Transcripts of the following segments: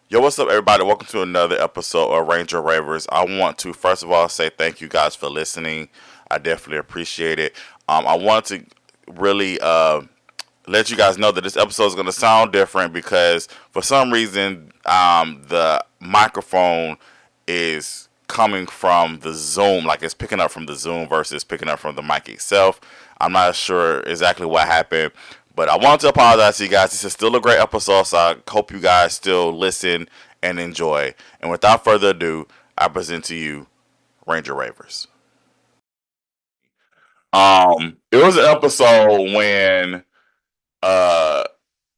Yo, what's up, everybody? Welcome to another episode of Ranger Ravers. I want to, first of all, say thank you guys for listening. I definitely appreciate it. I want to really let you guys know that this episode is going to sound different because for some reason, the microphone is coming from the Zoom, like it's picking up from the Zoom versus picking up from the mic itself. I'm not sure exactly what happened, but I want to apologize to you guys. This is still a great episode, so I hope you guys still listen and enjoy. And without further ado, I present to you Ranger Ravers. It was an episode when uh,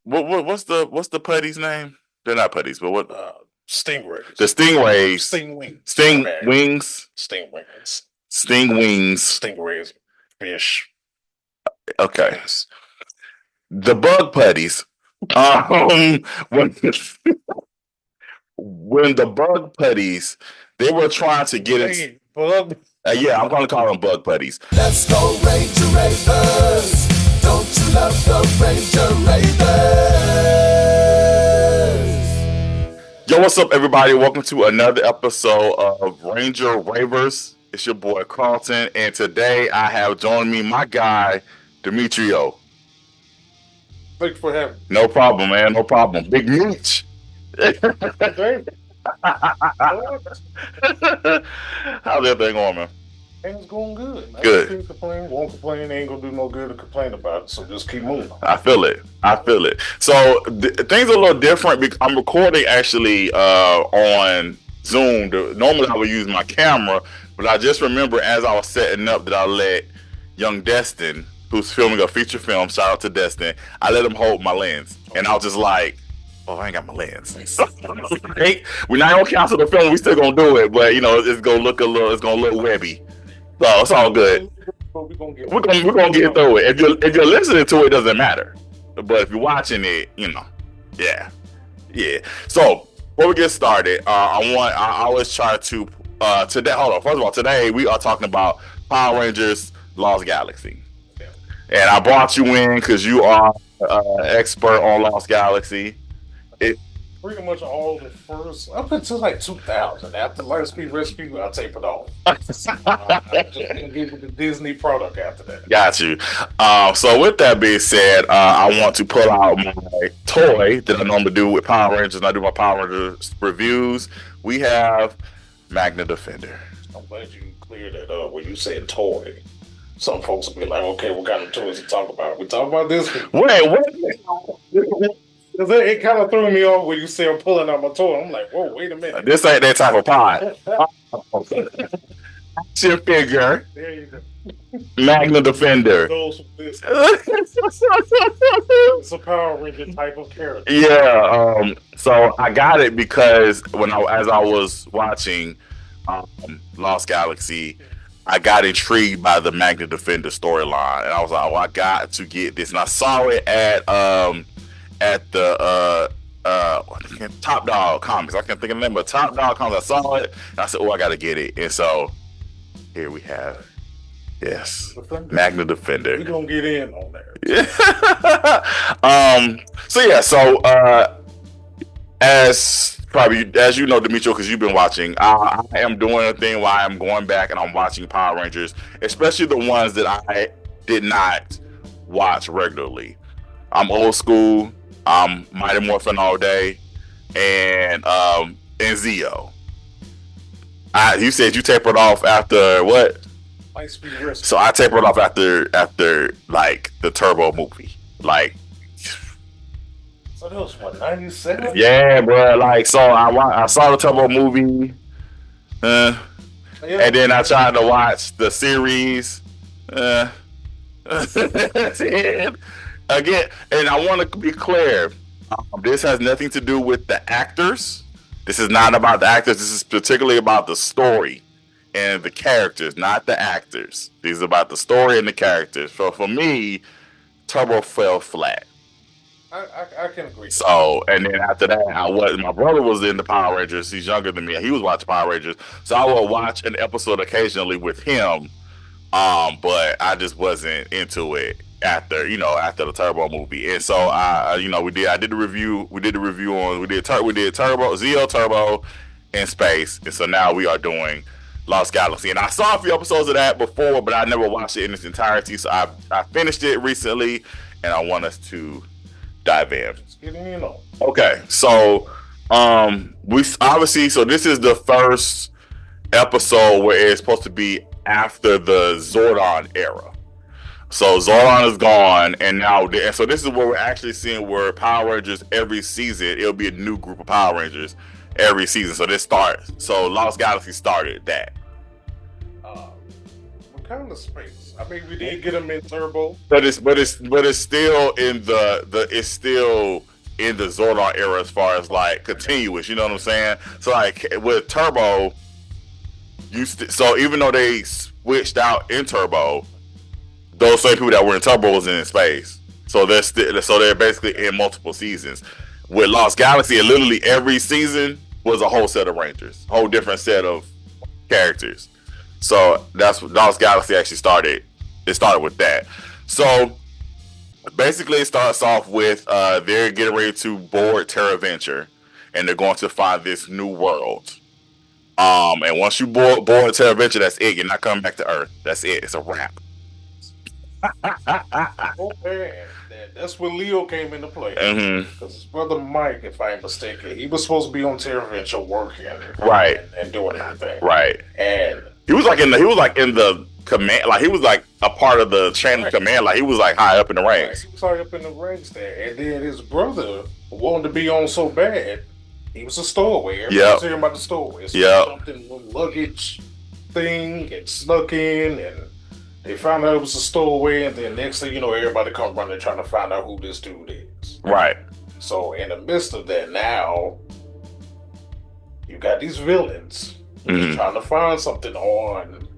what's the putties name? They're not putties, but what? Stingrays. The stingrays. Sting wings. Sting Okay. wings. Sting wings. Sting wings. Stingrays. Fish. Okay. Yes. The bug putties. Um, when when the bug putties, they were trying to get it. Hey, bug. Yeah, I'm gonna call them bug putties. Let's go Ranger Ravers. Don't you love the Ranger Ravers? Yo, what's up, everybody? Welcome to another episode of Ranger Ravers. It's your boy Carlton, and today I have joined me my guy Demetrio. Thanks for having me. No problem, man. No problem. Big Meech. Hey, How's everything going, man? things going good. Man. Good. Can't complain. Won't complain. Ain't gonna do no good to complain about it. So just keep moving. I feel it. So things are a little different. I'm recording actually on Zoom. Normally I would use my camera, but I just remember as I was setting up that I let young Destin, who's filming a feature film, shout out to Destin, I let him hold my lens. And I was just like, oh, I ain't got my lens. We're not gonna cancel the film, we still gonna do it, but it's gonna look webby. So it's all good. We're gonna get through it. If you're listening to it, it doesn't matter. But if you're watching it, yeah. So before we get started, I always try to today. Hold on. First of all, today we are talking about Power Rangers Lost Galaxy, and I brought you in because you are expert on Lost Galaxy. pretty much all the first up until like 2000. After Lightspeed Rescue, I tape it off. I just didn't give it the Disney product after that. Got you. So with that being said, I want to pull out my toy that I normally do with Power Rangers, and I do my Power Rangers reviews. We have Magna Defender. I'm glad you cleared that up when you said toy. Some folks will be like, okay, what kind of toys to talk about? We talk about this one. Wait, what? Because it kind of threw me off when you said I'm pulling out my toy. I'm like, whoa, wait a minute. This ain't that type of pod. Action figure, There you go. Magna Defender. Those with this. It's a Power Ranger type of character. Yeah. So I got it because as I was watching Lost Galaxy, I got intrigued by the Magna Defender storyline, and I was like, "Oh, I got to get this." And I saw it at the Top Dog Comics. I can't think of the name, but Top Dog Comics. I saw it, and I said, "Oh, I got to get it." And so here we have, yes, Magna Defender. We're going to get in on there. So as you know, Demetrio, because you've been watching, I am doing a thing where I am going back and I'm watching Power Rangers, especially the ones that I did not watch regularly. I'm old school. I'm Mighty Morphin all day, and Zeo. You said you tapered off after what? Lightspeed Rescue. So I tapered off after like the Turbo movie, like. So that was what, 97? Yeah, bro. Like, so I saw the Turbo movie, and then I tried to watch the series. Again, and I want to be clear. This has nothing to do with the actors. This is not about the actors. This is particularly about the story and the characters, not the actors. This is about the story and the characters. So for me, Turbo fell flat. I can agree. So, and then after that, my brother was in the Power Rangers. He's younger than me. He was watching Power Rangers. So I would watch an episode occasionally with him. But I just wasn't into it. after the Turbo movie. And so I did the review. We did Turbo, Zeo, Turbo, and Space. And so now we are doing Lost Galaxy. And I saw a few episodes of that before, but I never watched it in its entirety. So I finished it recently, and I want us to dive in. Just getting in on. Okay, so we obviously, so this is the first episode where it's supposed to be after the Zordon era. So Zordon is gone, and so this is where we're actually seeing where Power Rangers every season it'll be a new group of Power Rangers every season. So this starts. So Lost Galaxy started that. What kind of space? I mean, we did get them in Turbo. But it's still in it's still in the Zordon era as far as like continuous. You know what I'm saying? So like with Turbo, so even though they switched out in Turbo, those same people that were in Turbo was in space. So they're basically in multiple seasons. With Lost Galaxy, literally every season was a whole set of Rangers, whole different set of characters. So that's what Lost Galaxy actually started. It started with that. So basically, it starts off with they're getting ready to board Terra Venture, and they're going to find this new world. And once you board Terra Venture, that's it. You're not coming back to Earth. That's it. It's a wrap. Okay, that's where Leo came into play. Mm-hmm. Because his brother Mike, if I ain't mistaken, he was supposed to be on Terra Venture working, right, and doing everything, right. And he was like in the command, like he was like a part of the chain of command, like he was like high up in the ranks. He was high up in the ranks there, and then his brother wanted to be on so bad. He was a stowaway. Everybody was hearing about the stowaway. So something with luggage thing and snuck in, and they found out it was a stowaway, and then next thing you know, everybody come running trying to find out who this dude is. Right. So in the midst of that, now you got these villains trying to find something on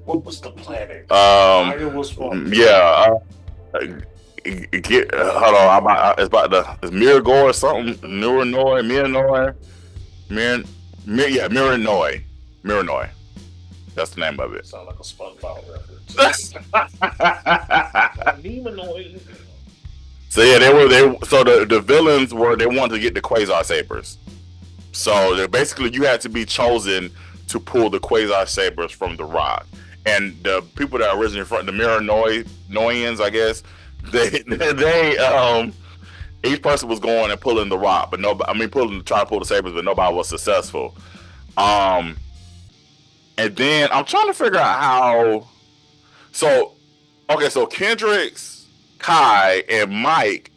what was the planet? It was from. Yeah. Hold on. It's Miragor or something. Miranoi. Miranoi. That's the name of it. Sound like a SpongeBob reference. So yeah, so the villains they wanted to get the Quasar Sabers. So basically you had to be chosen to pull the Quasar Sabers from the rock. And the people that originally from the Miranoians, I guess, they each person was going and pulling the rock, but trying to pull the sabers, but nobody was successful. And then I'm trying to figure out how. So Kendricks, Kai, and Mike,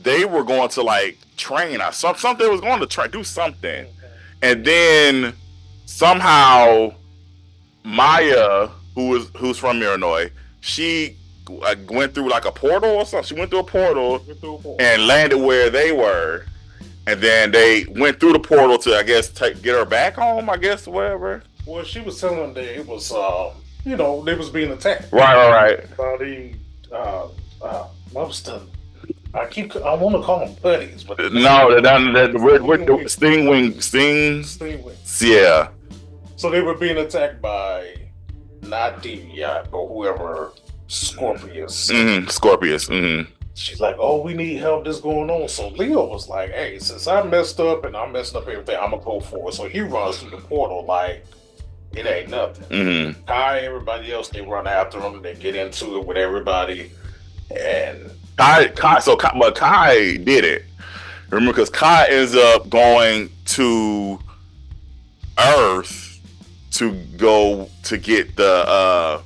they were going to like train. Something was going to do something, and then somehow Maya, who's from Miranoi, she went through like a portal or something. She went through a portal and landed where they were, and then they went through the portal to, I guess, get her back home. I guess whatever. Well, she was telling them that it was, they was being attacked. Right. By the Mobston. I want to call them putties, but no, the Stingwing. Yeah. So they were being attacked by not Demetrio, but whoever. Scorpius. Scorpius. Mm-hmm. She's like, oh, we need help. This going on. So Leo was like, hey, since I messed up and I'm messing up everything, I'm gonna go for it. So he runs through the portal like it ain't nothing. Mm-hmm. Kai, everybody else, they run after him. They get into it with everybody, and Kai did it. Remember, because Kai ends up going to Earth to go to get the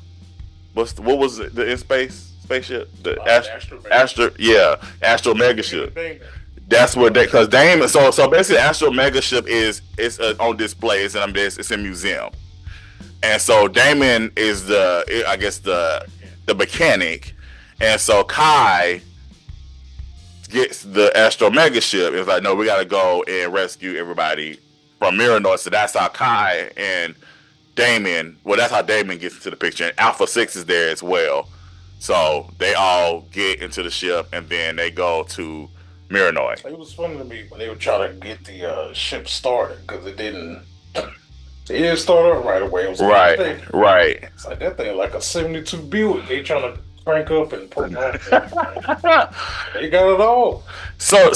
what was it? The spaceship? The Astro Mega Ship. That's what because Damon. So basically, Astro Mega Ship is on display. It's in museum, and so Damon is the mechanic, and so Kai gets the Astro Mega Ship. It's like, no, we got to go and rescue everybody from Miranor. So that's how Kai and Damon, that's how Damon gets into the picture. And Alpha 6 is there as well. So they all get into the ship and then they go to Miranoi. It was funny to me when they were trying to get the ship started because it didn't start up right away. It was right. It's like that thing like a 72 build. They trying to crank up and put on. They got it all. So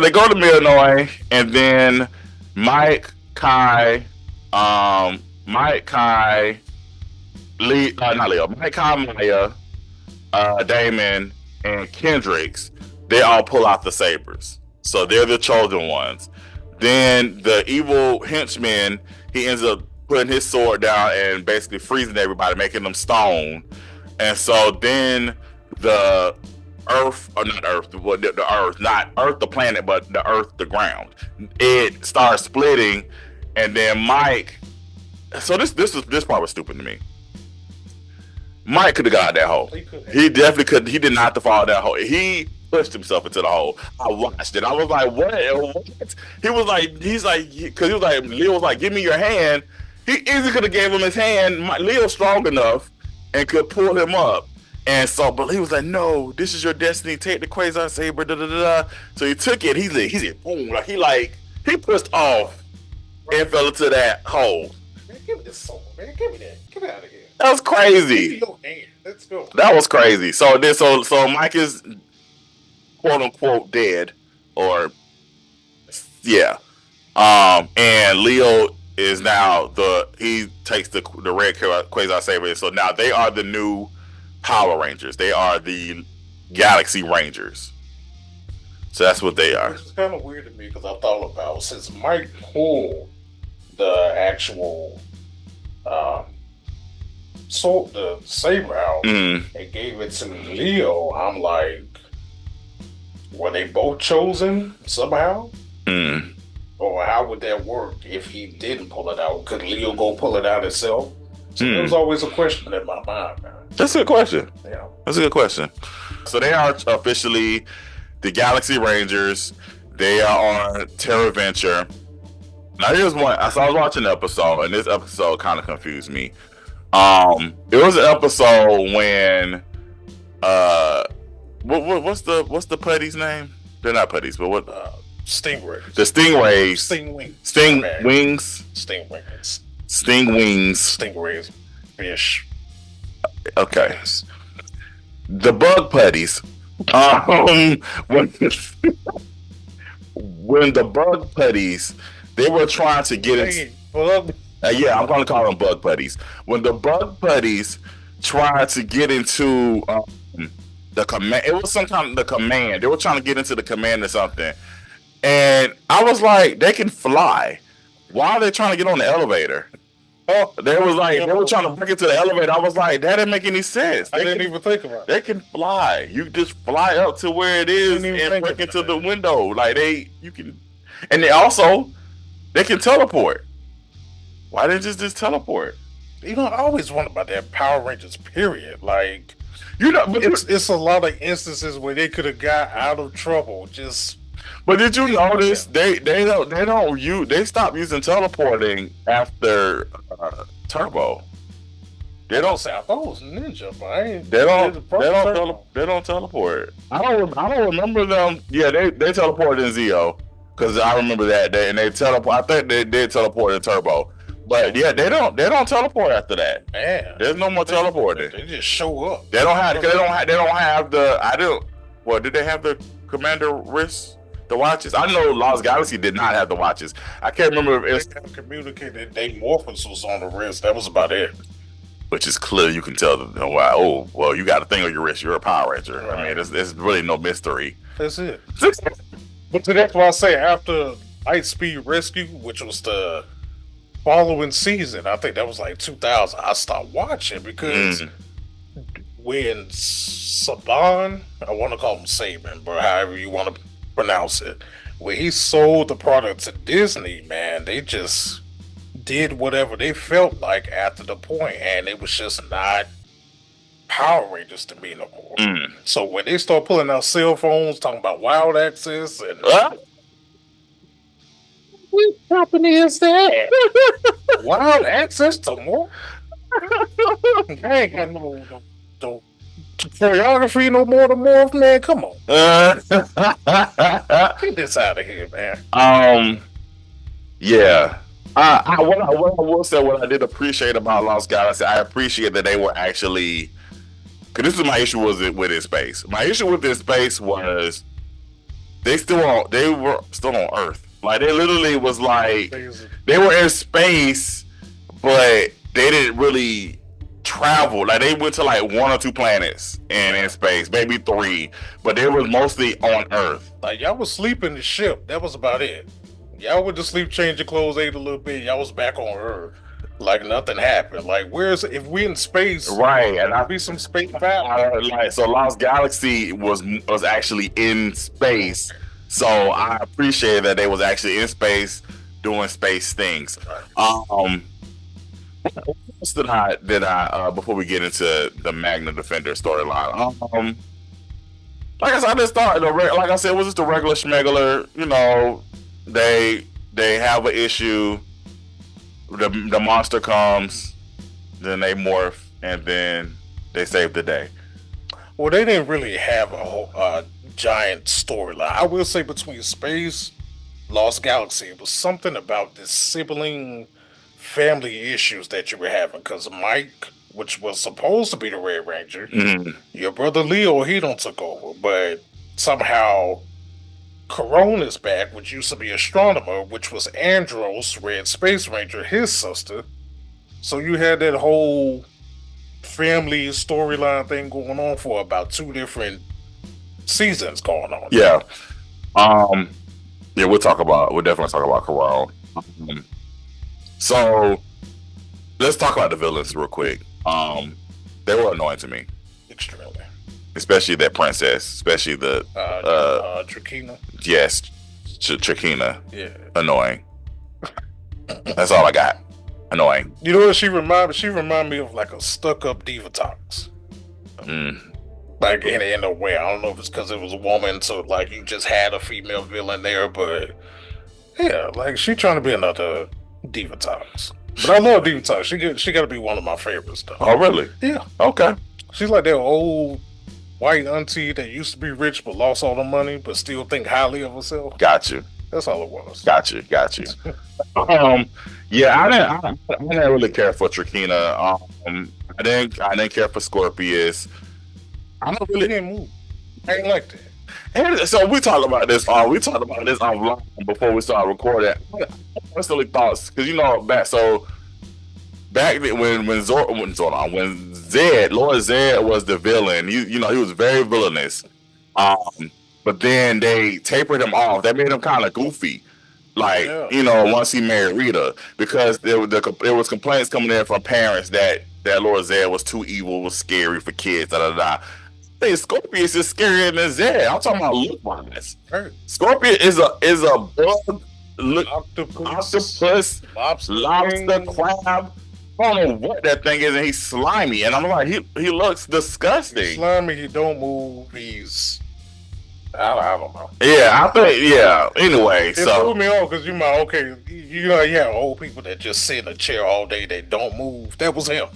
they go to Illinois, and then Mike, Kai, Mike, Kai, not Leo, Mike, Kai, Maya, Damon, and Kendricks. They all pull out the sabers, so they're the chosen ones. Then the evil henchman, he ends up putting his sword down and basically freezing everybody, making them stone. And so then the Earth, or not Earth, the Earth, not Earth, the planet, but the Earth, the ground, it starts splitting, and then Mike. So this part was stupid to me. Mike could have got that hole. He definitely could. He did not have to fall that hole. He pushed himself into the hole. I watched it. I was like, what? He was like, because he was like, Leo was like, give me your hand. He easily could have gave him his hand. Leo's strong enough and could pull him up. And so, but he was like, no, this is your destiny. Take the Quasar Saber. Da, da, da, da. So he took it. He's like, boom. He pushed off and fell into that hole. Man, give me this sword, man. Give me that. Get out of here. That was crazy. Give me your hand. Let's go. That was crazy. So Mike is quote unquote dead, or yeah. And Leo is now he takes the red Quasar Saber. So now they are the new Power Rangers. They are the Galaxy Rangers. So that's what they are. It's kind of weird to me because I thought about, since Mike pulled the actual the saber out and gave it to Leo, I'm like, were they both chosen somehow? Or how would that work if he didn't pull it out? Could Leo go pull it out himself? So there was always a question in my mind, man. That's a good question. Yeah. That's a good question. So they are officially the Galaxy Rangers. They are on Terra Venture. Now here's one. So I was watching the episode, and this episode kind of confused me. It was an episode when what's the putties name? They're not putties, but what? Stingrays. The Stingrays. Stingwings. Stingwings. Stingrays. Fish. Okay. Yes. The bug putties. When the bug putties, they were trying to get it. Yeah, I'm going to call them bug putties. When the bug putties tried to get into the command, it was some kind of the command. They were trying to get into the command or something. And I was like, they can fly. Why are they trying to get on the elevator? They were trying to break into the elevator. I was like, that didn't make any sense. I didn't even think about it. They can fly. You just fly up to where it is and break into the window. Like you can, and they can teleport. Why didn't you just teleport? I always wonder about that Power Rangers. Period. Like, but it's a lot of instances where they could have got out of trouble just. But did you notice they stopped using teleporting after Turbo? They don't say I thought it was Ninja, but they don't teleport. I don't remember them. Yeah, they teleported in Zeo because I remember that and they teleport. I think they did teleport in Turbo, but yeah, they don't teleport after that. Man, there's no more teleporting. They just show up. They don't have the. Did they have the Commander wrist? The watches? I know Lost Galaxy did not have the watches. I can't remember if they communicated they Morphus was on the wrist. That was about it. Which is clear. You can tell them, oh, well, you got a thing on your wrist. You're a Power Ranger. Right. I mean, there's really no mystery. That's it. But that's why I say after Lightspeed Rescue, which was the following season, I think that was like 2000, I stopped watching because when Saban, I want to call him Saban, but however you want to pronounce it, when he sold the product to Disney, man, they just did whatever they felt like after the point, and it was just not Power Rangers to me no more. So when they start pulling out cell phones, talking about wild access and what company is that? Wild access to more? I ain't got no choreography no more to morph, man. Come on. Get this out of here, man. Yeah. What I will say, what I did appreciate about Lost Galaxy, I appreciate that they were actually Cause this is my issue with In Space. My issue with In Space was they were still on Earth. Like they literally was like they were in space, but they didn't really travel. Like they went to like 1 or 2 planets in space, maybe 3, but they was mostly on Earth. Like y'all was sleeping the ship. That was about it. Y'all went to sleep, changed your clothes, ate a little bit. Y'all was back on Earth. Like nothing happened. Like if we in space, right? And be some space battle. Like so, Lost Galaxy was actually in space. So I appreciate that they was actually in space doing space things. What else did I before we get into the Magna Defender storyline? Like I said, I just thought like I said, it was just a regular schmegular. You know, they have an issue. The monster comes, then they morph, and then they save the day. Well, they didn't really have a whole giant storyline. I will say between Space, Lost Galaxy, it was something about this sibling family issues that you were having. Because Mike, which was supposed to be the Red Ranger, your brother Leo, he don't took over, but somehow Corona's back, which used to be Astronomer, which was Andros, Red Space Ranger, his sister. So you had that whole family storyline thing going on for about 2 different seasons going on. Yeah. Yeah, we'll definitely talk about Corona. So let's talk about the villains real quick. They were annoying to me. Extremely. Especially that princess, especially the Trakina. Yes, Trakina. Yeah, annoying. That's all I got. Annoying. You know what she remind me? She remind me of like a stuck-up Divatox. Like in a way, I don't know if it's because it was a woman, so like you just had a female villain there, but yeah, like she trying to be another Divatox. But I love Divatox. She got to be one of my favorites, though. Oh, really? Yeah. Okay. She's like that old white auntie that used to be rich but lost all the money but still think highly of herself. Got you. That's all it was. Got you. Yeah, I didn't really care for Trakina. I didn't care for Scorpius. I don't really didn't move. I ain't like that. And so we talked about this online before we started recording. I honestly thought, because back then when Lord Zed was the villain, he was very villainous. But then they tapered him off. That made him kind of goofy. Like, once he married Rita, because there was complaints coming in from parents that Lord Zed was too evil, was scary for kids, I think Scorpius is scarier than Zed. I'm talking about look-wise. Scorpius is a bug, octopus, lobster, crab. I don't know what that thing is, and he's slimy. And I'm like, he looks disgusting. He's slimy. He don't move. He's I don't know. Yeah, I think Anyway, it threw me off because you have old people that just sit in a chair all day. They don't move. That was him.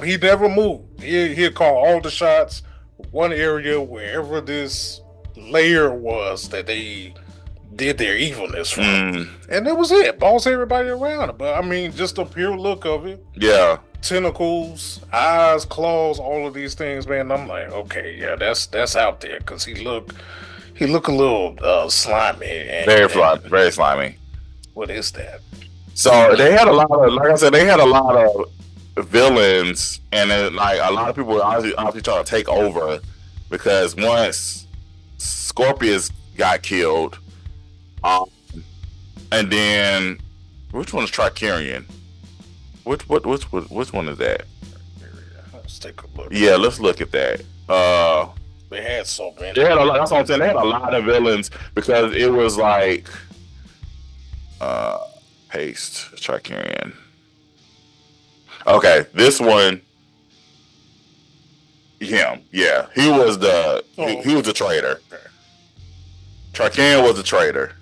He never moved. He'd call all the shots. One area, wherever this layer was that they did their evilness from. And that was it. Boss everybody around. But I mean, just the pure look of it. Yeah. Tentacles, eyes, claws, all of these things, man. I'm like, okay, yeah, that's out there because he look a little slimy. Very slimy. What is that? So they had a lot of, like I said, villains, and then, like, a lot of people were obviously trying to take over because once Scorpius got killed, and then which one is Tricarian? Which one is that? Let's take a look. Yeah, let's look at that. They had so many. They had a lot. That's what I'm saying. They had a lot of villains because it was like paste Tricarian. Okay, this one. Him, yeah, he was the he was the traitor. Okay. Tricarian was the traitor.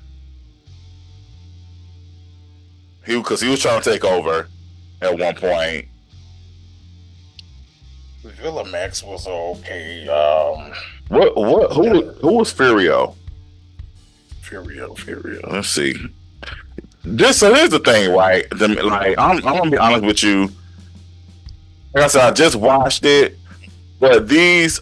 Because he was trying to take over at one point. Villamax was okay. Who was Furio? Furio. Let's see. So here's the thing, right? I'm gonna be honest with you. Like I said, I just watched it, But these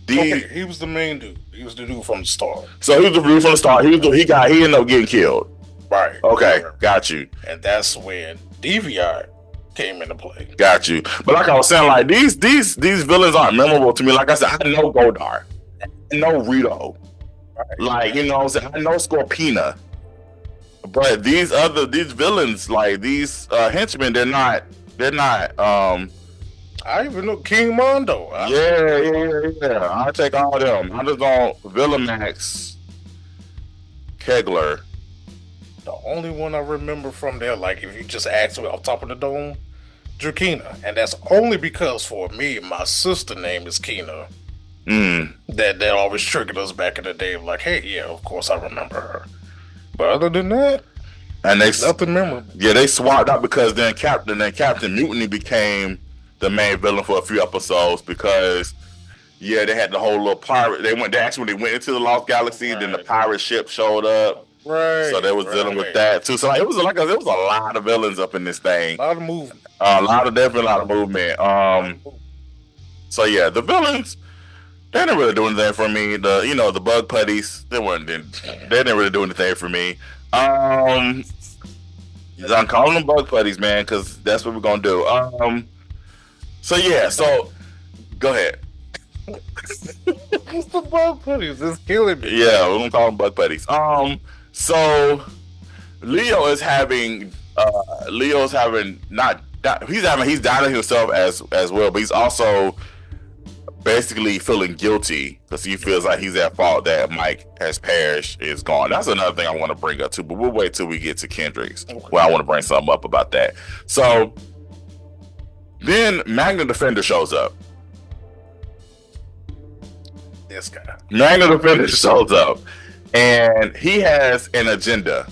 Okay, he was the main dude. He was the dude from the start. So he was the dude from the start. He ended up getting killed. Right. Okay, got you. And that's when DVI came into play. Got you. But like I was saying, like these villains aren't memorable to me. Like I said, I know Godar, I know Rito, right. Like you know, what I'm saying, I know Scorpina. But these villains, like these henchmen, they're not. I even know King Mondo. Yeah. I take all of them. I just don't Villamax, Kegler. The only one I remember from there, like if you just ask me off top of the dome, Drakina, and that's only because for me, my sister name is Kina. That always triggered us back in the day. Like, hey, yeah, of course I remember her. But other than that, and nothing memorable. Yeah, they swapped out because then Captain Mutiny became the main villain for a few episodes because they had the whole little pirate. They went into the Lost Galaxy, right. Then the pirate ship showed up. Right. So they was dealing with that too. So it was a lot of villains up in this thing. A lot of movement. Definitely a lot of movement. So yeah, the villains, they didn't really do anything for me. The bug putties, they didn't really do anything for me. I'm calling them bug putties, man, because that's what we're gonna do. So go ahead. What's the bug putties? It's killing me. Yeah, we're gonna call them bug putties. So Leo is having he's doubting himself as well, but he's also basically feeling guilty because he feels like he's at fault that Mike has perished, is gone. That's another thing I want to bring up too, but we'll wait till we get to Kendrick's. Well, I want to bring something up about that. So then Magna Defender shows up. This guy. Magna Defender shows up, and he has an agenda.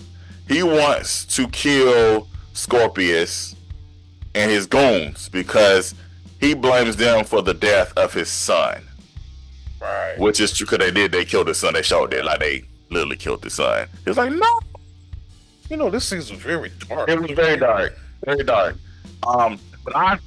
He wants to kill Scorpius and his goons because he blames them for the death of his son. Right. Which is true because they killed his son. They showed it, like they literally killed his son. He was like, no. This season was very dark. It was very dark. Very dark. But I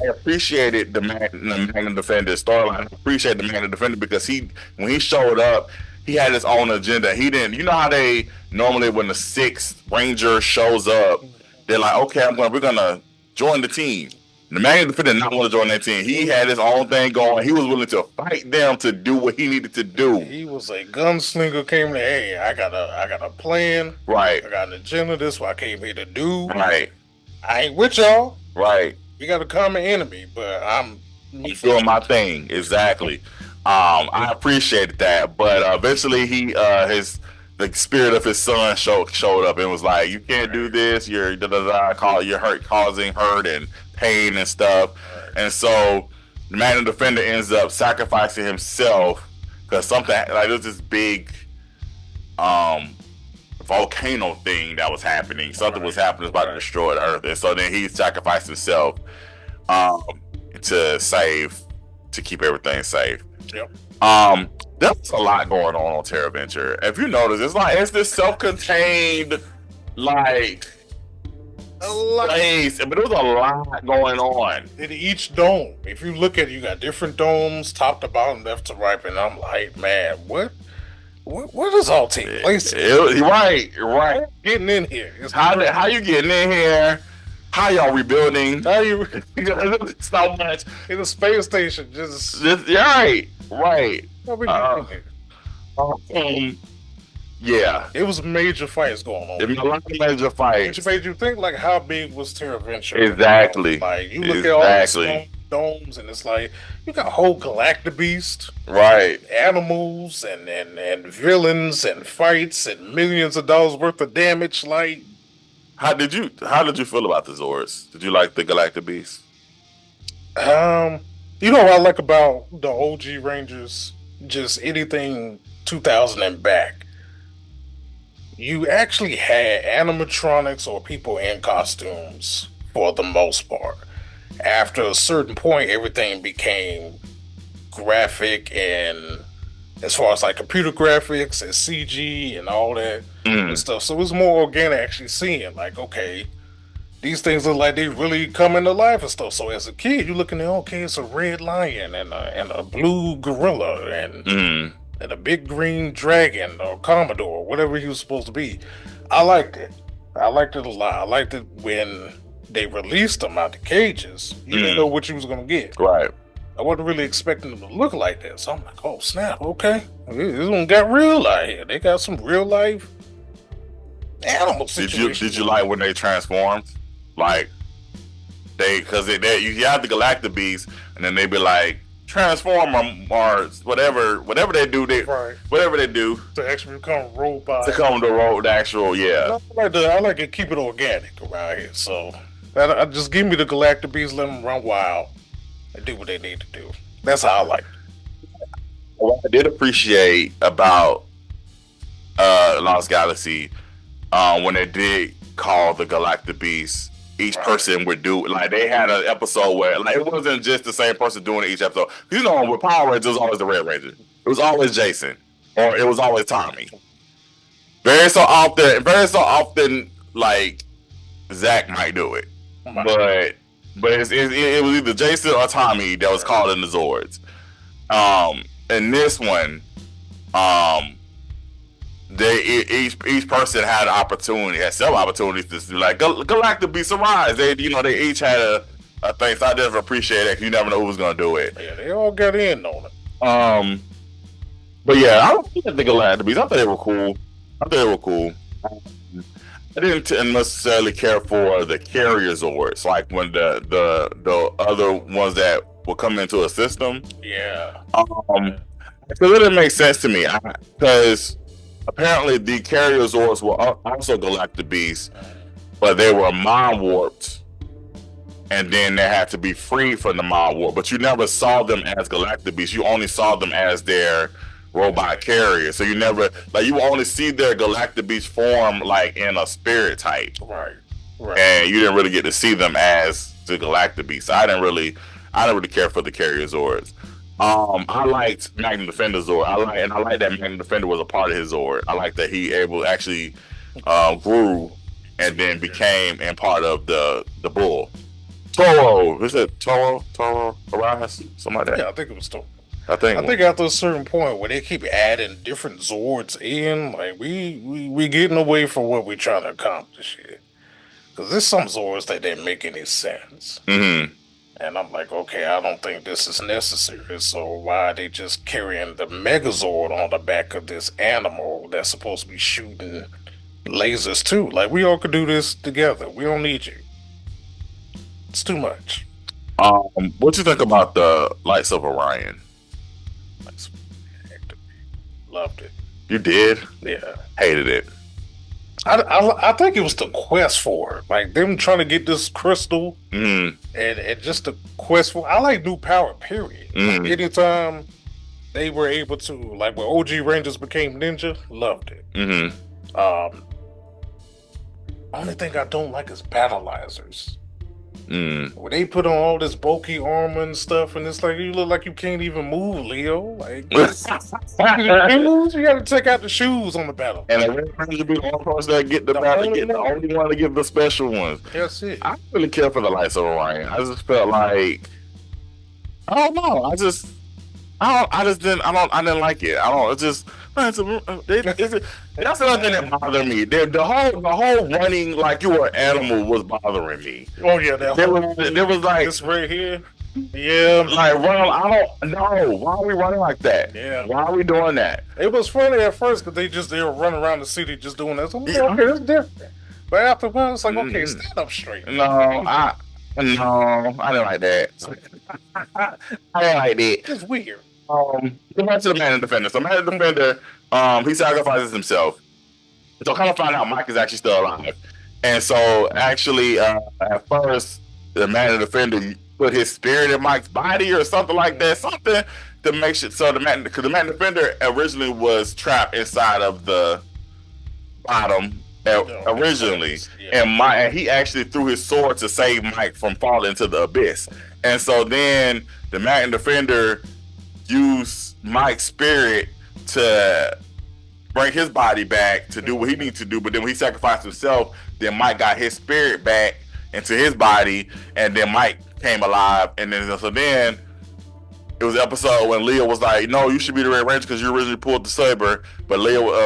appreciated the Magna Defender storyline. I appreciate the Magna Defender because when he showed up, he had his own agenda. He didn't. You know how they normally when the 6th Ranger shows up, they're like, okay, we're gonna join the team. The Magna Defender did not want to join that team. He had his own thing going. He was willing to fight them to do what he needed to do. He was a gunslinger. Came to, hey, I got a plan. Right. I got an agenda. This is what I came here to do. Right. I ain't with y'all. Right. We got a common enemy, but I'm doing my thing. Exactly. I appreciated that, but eventually the spirit of his son showed up and was like, "You can't do this. You're causing hurt and pain and stuff." Right. And so the Magna Defender ends up sacrificing himself because something like there's this big volcano thing that was happening. Something was happening, about to destroy the Earth, and so then he sacrificed himself to keep everything safe. Yep. There's a lot going on Terra Venture. If you notice, it's this self-contained place, but there was a lot going on in each dome. If you look at it, you got different domes, top to bottom, left to right, and I'm like, man, what does all take place? Right. Getting in here. How you getting in here? How y'all rebuilding? How you? So much in a space station. Just right. Yeah. It was major fights going on. There was a lot of major fights. Which made you think, like, how big was Terra Venture? Exactly. Like, you look at all these domes, and it's like, you got whole Galactabeast. Right. Animals, and villains, and fights, and millions of dollars worth of damage, like... How did you feel about the Zords? Did you like the Galactabeast? You know what I like about the OG Rangers? Just anything 2000 and back. You actually had animatronics or people in costumes for the most part. After a certain point, everything became graphic and as far as like computer graphics and CG and all that and stuff. So it was more organic actually seeing like, okay, these things look like they really come into life and stuff. So as a kid, you're looking at, okay, it's a red lion and a blue gorilla and a big green dragon or commodore, whatever he was supposed to be. I liked it. I liked it a lot. I liked it when they released them out the cages. You didn't know what you was gonna get. Right. I wasn't really expecting them to look like that. So I'm like, oh snap, okay. This one got real out here. They got some real life animal situations. Did you like when they transformed? Like because they you have the Galactic Beast, and then they be like transform or whatever they do, whatever they do to actually become robots. To come to the actual, yeah. I like to keep it organic around here. So I just give me the Galactic Beast, let them run wild and do what they need to do. That's how I like it. What I did appreciate about Lost Galaxy, when they did call the Galactic Beast, each person would do, like, they had an episode where, like, it wasn't just the same person doing each episode. You know, with Power Rangers, it was always the Red Ranger. It was always Jason, or it was always Tommy. Very so often, like, Zach might do it, but it was either Jason or Tommy that was called in the Zords. In this one, each person had several opportunities to do, like, Galactic Beast Arise. They each had a thing. So I just appreciate it. You never know who was gonna do it. Yeah, they all got in on it. But yeah, I don't think the Galactic Beast. I thought they were cool. I didn't necessarily care for the carrier Zords, like when the other ones that would come into a system. Yeah. So it didn't make sense to me because apparently the carrier Zords were also Galactic Beasts, but they were mind warped, and then they had to be freed from the mind warp. But you never saw them as Galactic Beasts. You only saw them as their robot carrier. So you never, like, you only see their Galactic Beast form like in a spirit type. Right. And you didn't really get to see them as the Galactic Beast. I didn't really care for the carrier Zords. I liked Magnum Defender Zord. I like that Magnum Defender was a part of his Zord. I like that he actually grew and then became and part of the bull. Toro, is it Toro Arise? Something like that. Yeah, I think it was Toro. I think after a certain point where they keep adding different Zords in, like we getting away from what we're trying to accomplish here. Because there's some Zords that didn't make any sense. Mm-hmm. And I'm like, okay, I don't think this is necessary. So why are they just carrying the Megazord on the back of this animal that's supposed to be shooting lasers too? Like, we all could do this together. We don't need you. It's too much. What you think about the Lights of Orion? Loved it. You did? Yeah. Hated it. I think it was the quest for it, like them trying to get this crystal, and just the quest for. I like new power, period. Like, anytime they were able to, like when OG Rangers became ninja, loved it. Only thing I don't like is battleizers. When they put on all this bulky armor and stuff, and it's like, you look like you can't even move, Leo. Like, you got to take out the shoes on the battle. And the Red Ranger be the only person that get the only one to get the special ones. That's it. I don't really care for the Lights of Orion. I just felt like, I don't know. I didn't like it. That's another thing that bothered me. The whole running like you were an animal was bothering me. Oh yeah, there was like this right here. Yeah, like run. I don't know why are we running like that. Yeah, why are we doing that? It was funny at first because they were running around the city just doing that. So I'm like, okay, that's different. But after a while, it's like, okay, stand up straight. No, I didn't like that. I didn't like that. It's weird. Go back to the Man Defender. So Man Defender, he sacrifices himself. So kind of find out Mike is actually still alive. And so actually, at first, the Man Defender put his spirit in Mike's body or something like that. Something to make sure. So because the Man Defender originally was trapped inside of the bottom originally, and he actually threw his sword to save Mike from falling into the abyss. And so then the Man Defender use Mike's spirit to bring his body back to do what he needs to do, but then when he sacrificed himself, then Mike got his spirit back into his body, and then Mike came alive, and then it was the episode when Leo was like, "No, you should be the Red Ranger because you originally pulled the saber." But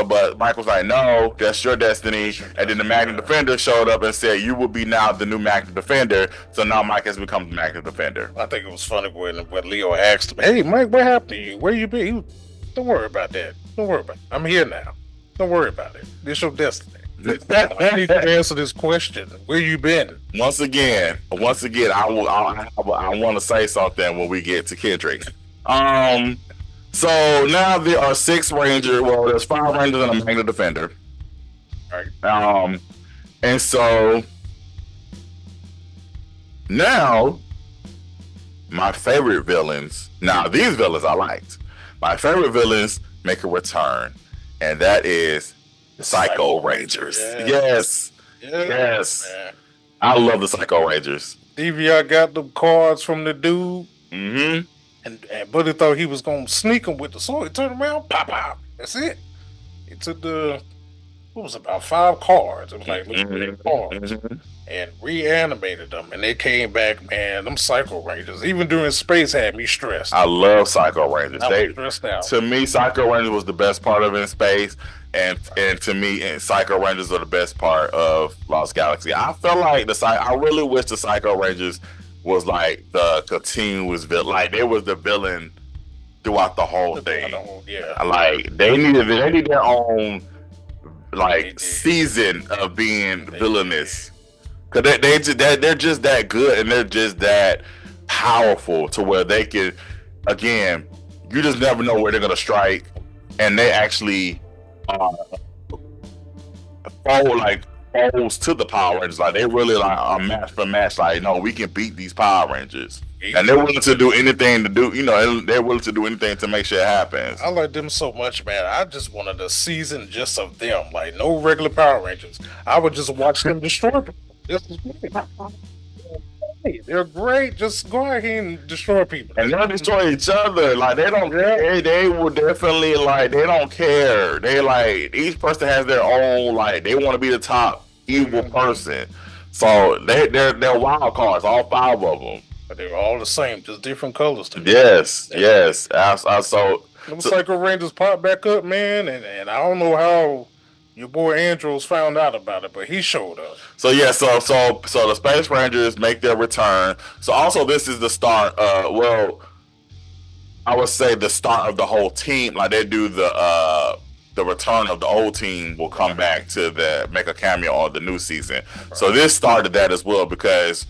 but Mike was like, "No, that's your destiny." And then the Magnum Defender showed up and said, "You will be now the new Magnum Defender." So now Mike has become the Magnum Defender. I think it was funny when Leo asked him, "Hey, Mike, what happened to you? Where you been?" Don't worry about that. Don't worry about it. I'm here now. Don't worry about it. It's your destiny. I need to answer this question. Where you been? Once again, I want to say something when we get to Kendrick. So now there are 6 Rangers. Well, there's 5 Rangers and a Magnum Defender. Right. And so now my favorite villains. Now these villains I liked. My favorite villains make a return, and that is the Psycho Rangers. Yes. Man. I love the Psycho Rangers. DVR got the cards from the dude. Mm-hmm. And Buddy thought he was gonna sneak him with the sword. He turned around, pop. That's it. He took about 5 cards. It was like cards. Mm-hmm. And reanimated them, and they came back. Man, them Psycho Rangers, even during space, had me stressed. I love Psycho Rangers. I was stressed out. To me, Psycho Rangers was the best part of In Space, and to me, Psycho Rangers are the best part of Lost Galaxy. I felt like I really wish the Psycho Rangers was like the continuous villain, like they was the villain throughout the whole thing. Like they needed their own like season of being villainous. Cause they're just that good, and they're just that powerful to where they can, again, you just never know where they're gonna strike, and they actually foes to the Power Rangers. Like they really like are match for match. Like, no, we can beat these Power Rangers, and they're willing to do anything to do. They're willing to do anything to make sure it happens. I like them so much, man. I just wanted a season just of them, like no regular Power Rangers. I would just watch them destroy people. This is great. They're great. Just go ahead and destroy people. And they'll destroy each other. Like they don't care. They will definitely they don't care. They like each person has their own they want to be the top evil person. So they're wild cards, all 5 of them. But they're all the same, just different colors to me. Yes. Them Psycho Rangers pop back up, man, and I don't know how your boy Andros found out about it, but he showed up. So the Space Rangers make their return. So also this is the start. I would say the start of the whole team. Like they do the return of the old team will come back to make a cameo on the new season. Right. So this started that as well because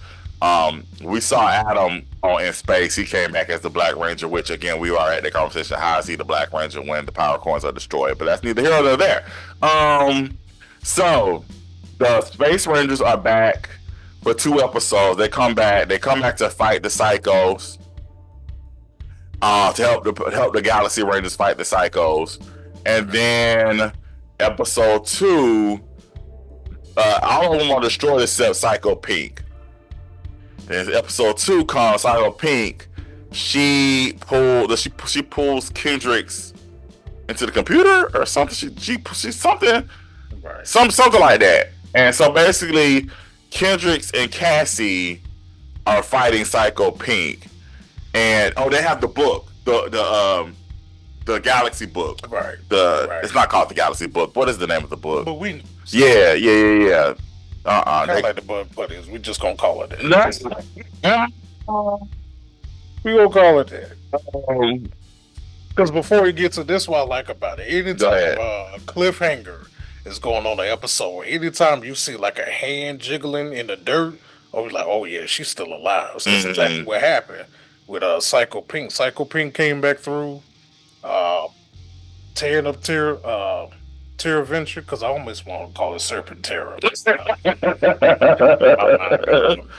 we saw Adam In Space. He came back as the Black Ranger, which again we are at the conversation. How is he the Black Ranger when the power coins are destroyed? But that's neither here nor there. So the Space Rangers are back for 2 episodes. They come back to fight the Psychos. To help the Galaxy Rangers fight the Psychos. And then episode 2, all of them are destroyed except Psycho Pink. Then episode 2 comes Psycho Pink. She pulls Kendrick's into the computer or something. She's something, right. Something like that. And so basically, Kendrick's and Cassie are fighting Psycho Pink, and they have the book, the Galaxy book. Right. It's not called the Galaxy book. What is the name of the book? But we. Yeah. Kind of like the bug buddies. We just gonna call it that. We gonna call it that. Because before we get to this, what I like about it, anytime a cliffhanger is going on the episode, anytime you see like a hand jiggling in the dirt, I was like, oh yeah, she's still alive. So that's exactly what happened with Psycho Pink. Psycho Pink came back through, tearing up Terra Venture, because I almost want to call it Serpent Terra.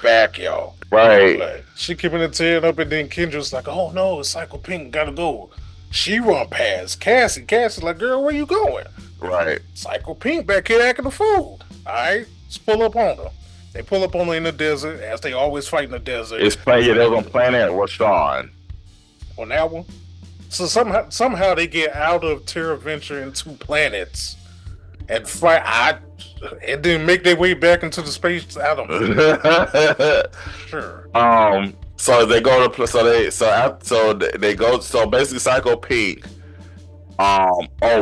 Back, y'all. Right. But she keeping it tearing up, and then Kendra's like, oh no, it's Psycho Pink, gotta go. She run past Cassie. Cassie's like, girl, where you going? Right. Psycho Pink back here acting a fool. Alright, let's pull up on her. They pull up on her in the desert, as they always fight in the desert. They're on Planet Rashawn. On that one? So somehow they get out of Terra Venture into planets, and fight. And then make their way back into the space. I don't know. Sure. So they go to they go. So basically, Psycho Pink.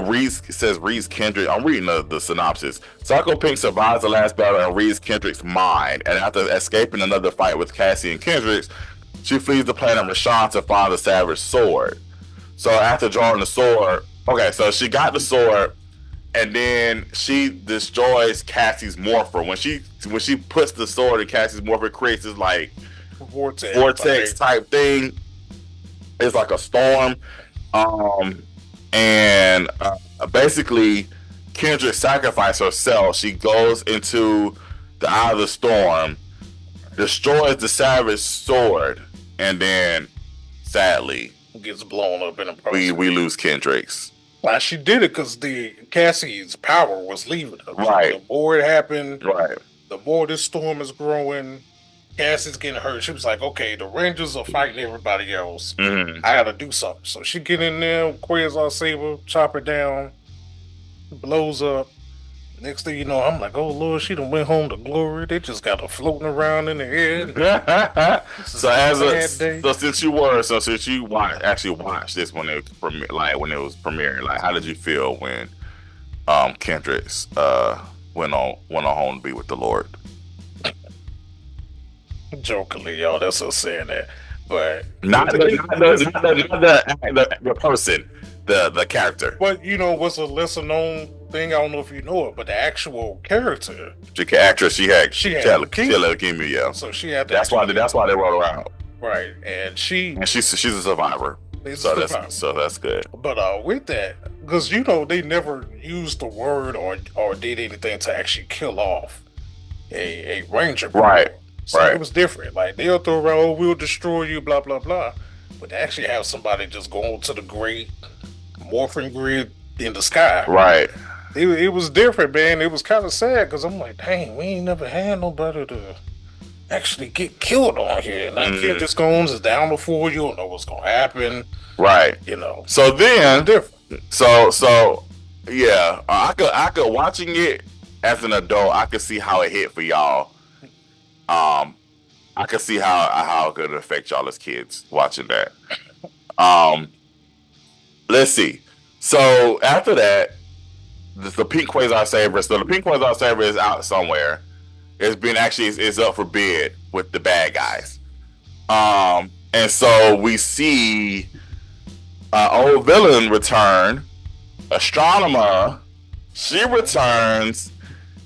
Reese says Reese Kendrick. I'm reading the synopsis. Psycho Pink survives the last battle in Reese Kendrick's mind, and after escaping another fight with Cassie and Kendrick's, she flees the planet Rashawn to find the Savage sword. So after drawing the sword, okay, so she got the sword, and then she destroys Cassie's morpher. When she puts the sword in Cassie's morpher, it creates this like vortex type thing. It's like a storm. And basically, Kendrick sacrificed herself. She goes into the eye of the storm, destroys the Savage sword, and then, sadly, gets blown up in a process. We lose Kendrick's. Well, she did it because Cassie's power was leaving her. Right. The more it happened, right. The more this storm is growing, Cassie's getting hurt. She was like, okay, the Rangers are fighting everybody else. Mm-hmm. I gotta do something. So she get in there, Quasar Saber, chop it down, blows up. Next thing you know, I'm like, oh Lord, she done went home to glory. They just got her floating around in the air. So since you actually watched this when it was premiering, like how did you feel when Kendrick's went on home to be with the Lord? Jokingly, y'all, that's us saying that, but not the person, the character. But you know what's a lesser known thing? I don't know if you know it, but the actual character, the actress, she had leukemia. Yeah, so she had. That's why they wrote her out. Right, and she's a survivor. So that's good. But with that, because you know they never used the word or did anything to actually kill off a ranger. Right. So it was different. Like they'll throw around, oh, we'll destroy you, blah blah blah. But to actually have somebody just go onto the great morphing grid in the sky, right? It was different, man. It was kind of sad because I'm like, dang, we ain't never had nobody to actually get killed on here. Like it just goes down before you don't know what's gonna happen, right? You know. So then, different. So yeah, I could watching it as an adult, I could see how it hit for y'all. I can see how it could affect y'all as kids watching that. Let's see. So after that, the Pink Quasar Saber. So the Pink Quasar Saber is out somewhere. It's up for bid with the bad guys. And so we see old villain return. Astronomer, she returns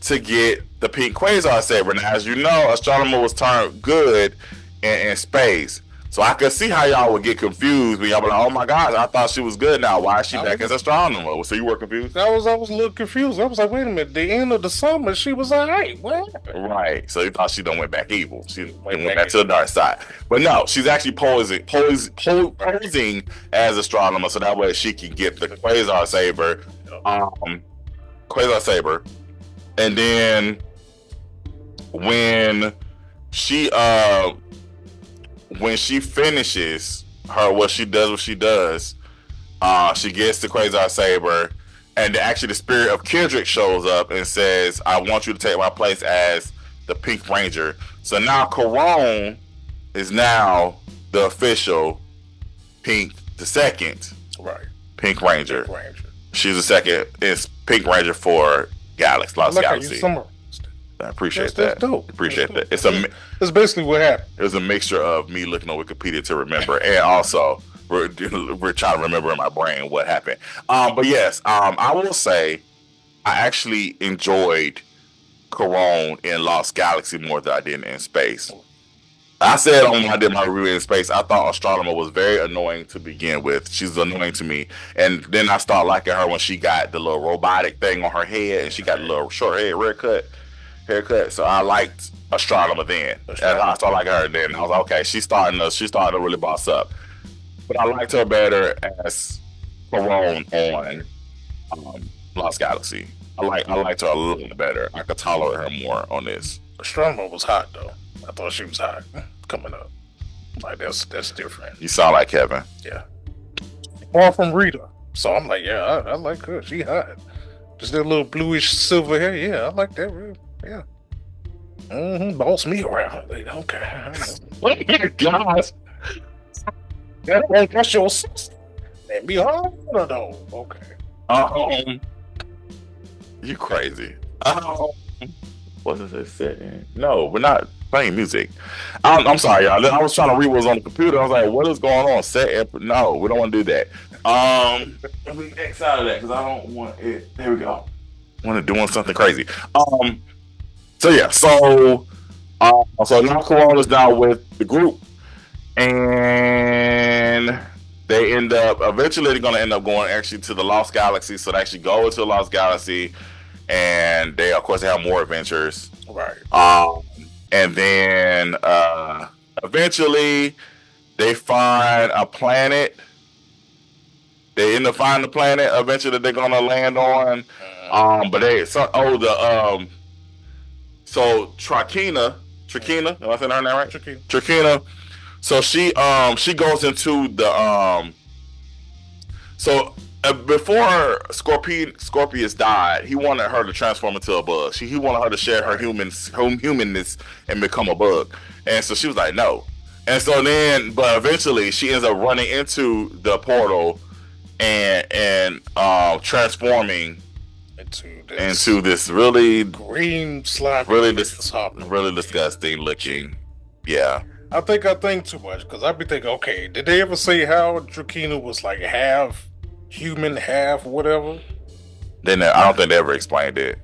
to get the Pink Quasar Saber. Now, as you know, Astronomer was turned good in space. So I could see how y'all would get confused when y'all be like, oh my gosh, I thought she was good now. Why is she back as Astronomer? So you were confused? I was a little confused. I was like, wait a minute, the end of the summer, she was alright. What happened? Right. So you thought she done went back evil. She went back to the dark side. But no, she's actually posing as Astronomer so that way she can get the Quasar Saber. Quasar Saber. And then when she finishes what she does, she gets the Quasar Saber, and actually the spirit of Kendrick shows up and says, I want you to take my place as the Pink Ranger. So now Corone is now the official Pink, the second Pink Ranger. She's the second Pink Ranger for Lost Galaxy. I appreciate that. Dope. Appreciate that. It's basically what happened. It was a mixture of me looking on Wikipedia to remember, and also we're trying to remember in my brain what happened. But yes, I will say I actually enjoyed Corone in Lost Galaxy more than I did in space. I said when I did my review in space, I thought Astronomer was very annoying to begin with. She's annoying to me. And then I started liking her when she got the little robotic thing on her head and she got a little short haircut. So I liked Astronomer then. And I started liking her then. I was like, okay, she's starting to really boss up. But I liked her better as Corone on Lost Galaxy. I liked her a little bit better. I could tolerate her more on this. Astronomer was hot though. I thought she was hot coming up. Like that's different. You sound like Kevin. Yeah. Far from Rita. So I'm like, yeah, I like her. She hot. Just that little bluish silver hair. Yeah, I like that. Yeah. Boss me around. Okay. Oh my gosh. That's your sister. Let me hard though. Okay. You crazy. What does it say? No, we're not playing music. I'm sorry, y'all. I was trying to read what was on the computer. I was like, what is going on? No, we don't want to do that. Let me X out of that because I don't want it. There we go. I want to doing something crazy. So yeah, so now Corona's now with the group, and they end up eventually they're gonna end up going actually to the Lost Galaxy. So they actually go into the Lost Galaxy, and they of course they have more adventures. Right. And then eventually they find a planet. They end up finding the planet eventually that they're gonna land on. So Trakina, am I saying her name right? Trakina. So she goes into the before Scorpius died, he wanted her to transform into a bug. He wanted her to share her humanness and become a bug. And so she was like, no. And so then, but eventually she ends up running into the portal and transforming into this really green slime, really disgusting looking. Yeah. I think too much because I'd be thinking, okay, did they ever say how Drakina was like half human, half whatever? I don't think they ever explained it.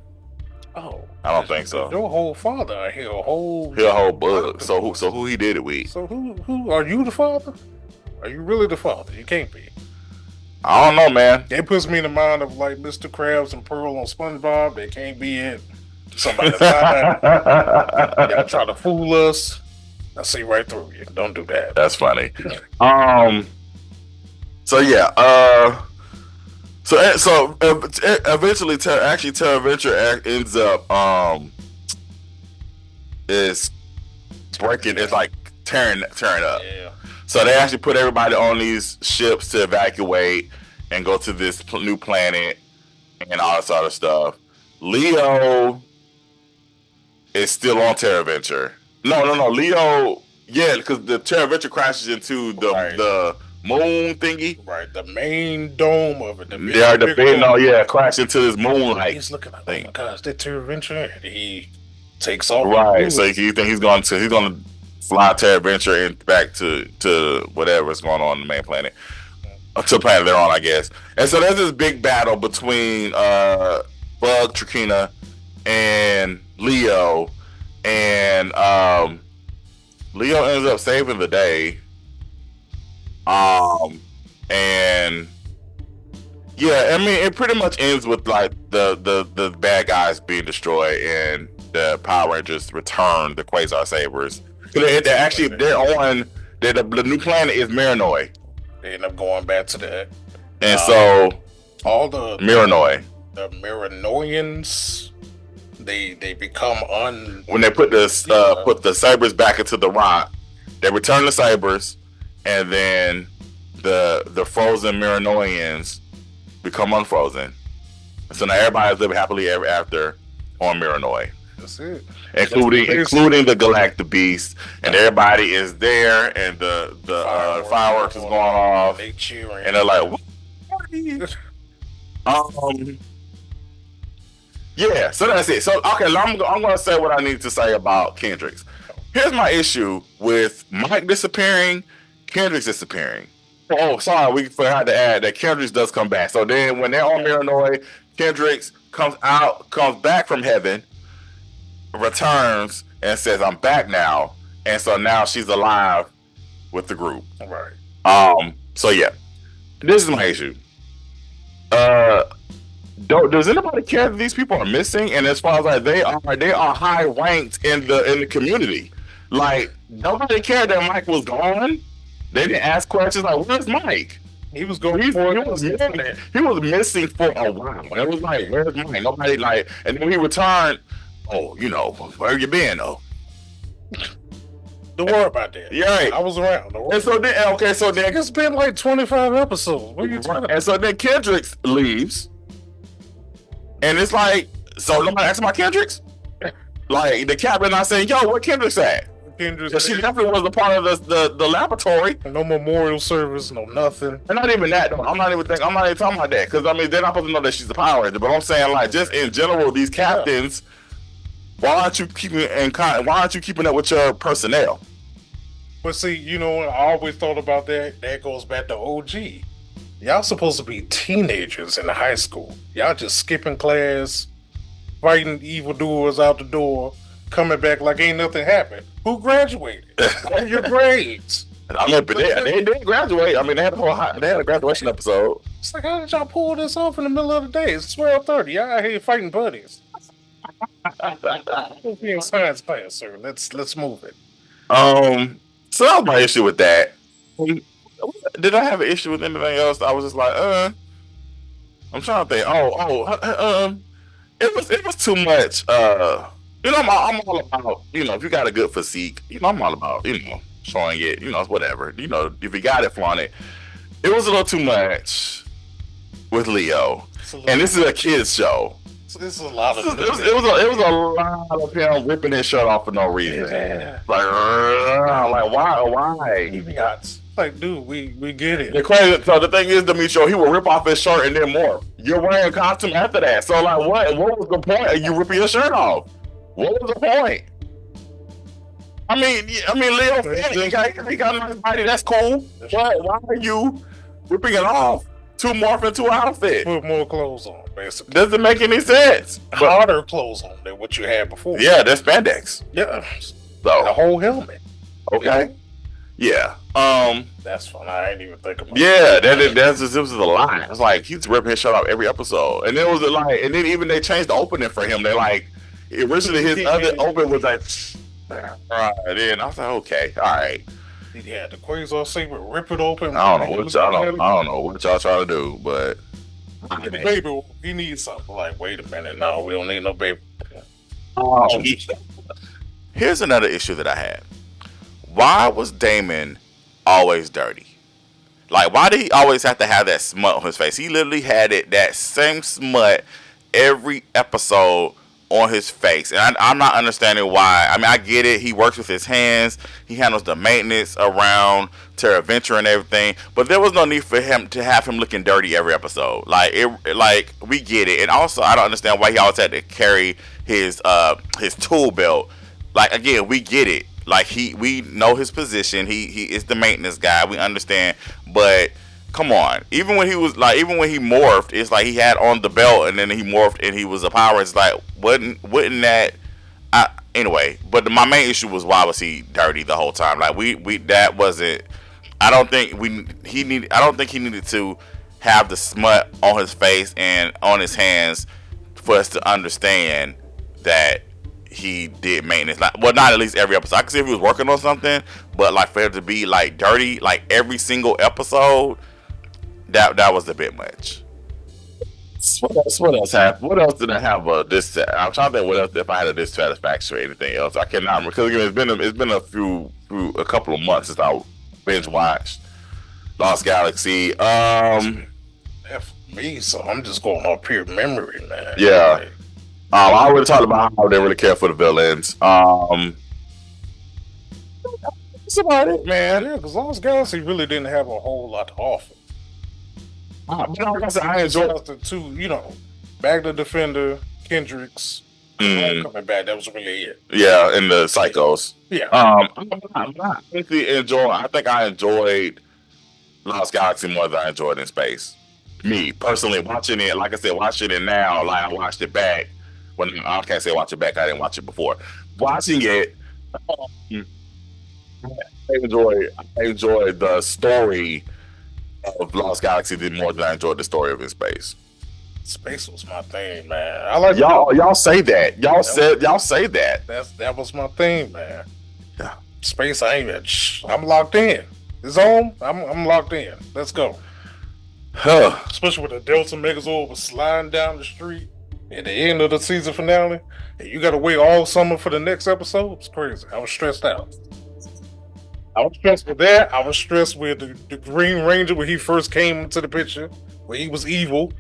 Oh, I don't think so. Your whole father, he a whole bug. So who he did it with? So who are you the father? Are you really the father? You can't be. I don't know, man. It puts me in the mind of like Mr. Krabs and Pearl on SpongeBob. They can't be in. Somebody y'all try to fool us. I see right through you. Don't do that. That's funny. So yeah. So eventually, Terra Venture ends up is breaking. It's like tearing up. Yeah. So they actually put everybody on these ships to evacuate and go to this new planet and all this other stuff. Leo is still on Terra Venture. No. Leo, yeah, because the Terra Venture crashes into the moon thingy. Right, the main dome of it. Crash into this moon. Like, he's looking like, oh my gosh, that Terra Venture. He takes off. Right, so you think he's going to fly Terra Venture and back to whatever's going on the main planet, to the planet they're on, I guess. And so there's this big battle between Bug, Trakina, and Leo, and Leo ends up saving the day. And yeah, I mean, it pretty much ends with like the bad guys being destroyed and the Power Rangers return the Quasar Sabers. The new planet is Miranoi. They end up going back to that. And so all the Miranoi. The Miranoians, they become when they put the Sabers back into the rock, they return the Sabers, and then the frozen Miranoians become unfrozen. So now everybody's living happily ever after on Miranoi. That's it. Including the Galactic Beast, and everybody is there, and the fireworks is going off, they cheering, and they're like, what? Yeah. So that's it. So okay, I'm gonna say what I need to say about Kendricks. Here's my issue with Mike disappearing, Kendricks disappearing. Oh, sorry, we forgot to add that Kendricks does come back. So then when they're on Miranoi, Kendricks comes back from heaven, returns, and says, I'm back now. And so now she's alive with the group. Right. So yeah. This is my issue. Does anybody care that these people are missing? And as far as like they are high ranked in the community. Like nobody cared that Mike was gone. They didn't ask questions like, "Where's Mike?" He was going. He was missing for a while. It was like, "Where's Mike?" Nobody like. And then when he returned, oh, where you been? Oh, don't worry about that. Yeah, right. I was around. And so then, it's been like 25 episodes. What are you talking about? And so then Kendricks leaves. And it's like, so nobody asked about Kendrick's? Like, the captain not saying, yo, where Kendrick's at? Kendrick's she definitely was a part of the laboratory. No memorial service, no nothing. And not even that, though. I'm not even talking about that. Because, I mean, they're not supposed to know that she's the Power Ranger. But I'm saying, like, just in general, these captains, why aren't you keeping up with your personnel? But see, you know, I always thought about that. That goes back to OG. Y'all supposed to be teenagers in high school. Y'all just skipping class, fighting evildoers out the door, coming back like ain't nothing happened. Who graduated? What are your grades? I mean, but they did graduate. I mean, they had a graduation episode. It's like, how did y'all pull this off in the middle of the day? It's 12:30. Y'all out here fighting buddies. Let's be in science class, sir. Let's move it. So that was my issue with that. Did I have an issue with anything else? I was just like, I'm trying to think. It was too much. You know, I'm all about, you know, if you got a good physique, you know, I'm all about, you know, showing it, you know, whatever. You know, if you got it, flaunt it. It was a little too much with Leo, and this is a kids show. This is a lot of. It was a lot of him ripping his shirt off for no reason. Yeah. Like why? Like, dude, we get it. The crazy. So the thing is, Demetrio, he will rip off his shirt and then more. You're wearing a costume after that. So like, what was the point of you ripping your shirt off? What was the point? I mean, Leo, he got a nice body. That's cool. Why are you ripping it off to morph into an outfit? Put more clothes on, basically. Doesn't make any sense. Harder clothes on than what you had before. Yeah, that's spandex. Yeah. So the whole helmet. Okay. Yeah. That's fun. I ain't even think about. Yeah, it was a lot. It's like he's ripping his shirt off every episode, and then even they changed the opening for him. They like originally his other open was like, right. Then I was like, okay, all right. He had the Quasar saber, rip it open. I don't know what y'all trying to do, but the baby, he needs something. Like, wait a minute, no, we don't need no baby. Here's another issue that I had. Why was Damon always dirty? Like, why did he always have to have that smut on his face? He literally had that same smut every episode on his face. And I'm not understanding why. I mean, I get it. He works with his hands. He handles the maintenance around Terra Venture and everything. But there was no need for him to have him looking dirty every episode. Like, we get it. And also, I don't understand why he always had to carry his tool belt. Like, again, we get it. Like, we know his position. He is the maintenance guy. We understand. But come on. Even when he morphed, it's like he had on the belt and then he morphed and he was a Power. It's like, wouldn't that anyway, but my main issue was, why was he dirty the whole time? Like, that wasn't, I don't think he needed to have the smut on his face and on his hands for us to understand that he did maintenance. Like, well, not at least every episode. I could see if he was working on something, but like for him to be like dirty like every single episode, that was a bit much. What else happened? What else did I have? I'm trying to think what else, if I had a dissatisfaction or anything else. I cannot remember, because again, it's been a couple of months since I binge watched Lost Galaxy. That's me, so I'm just going off pure memory, man. Yeah. I already talked about how they really care for the villains. That's about it, man. Yeah, because Lost Galaxy really didn't have a whole lot to offer. Like I said, I enjoyed the two, you know, Baghdad Defender, Kendricks, coming back. That was really it. Yeah, and the Psychos. Yeah. I think I enjoyed Lost Galaxy more than I enjoyed In Space. Me personally, watching it, like I said, watching it now, like I watched it back. When I can't say watch it back, I didn't watch it before. Watching it, I enjoyed the story of Lost Galaxy more than I enjoyed the story of In Space. Space was my thing, man. I like y'all say that. Y'all say that. That was my thing, man. Yeah. Space, I'm locked in. It's on. I'm locked in. Let's go. Huh. Especially with the Delta Megazord was sliding down the street at the end of the season finale, and you got to wait all summer for the next episode. It's crazy. I was stressed out. I was stressed with that. I was stressed with the Green Ranger when he first came into the picture, where he was evil.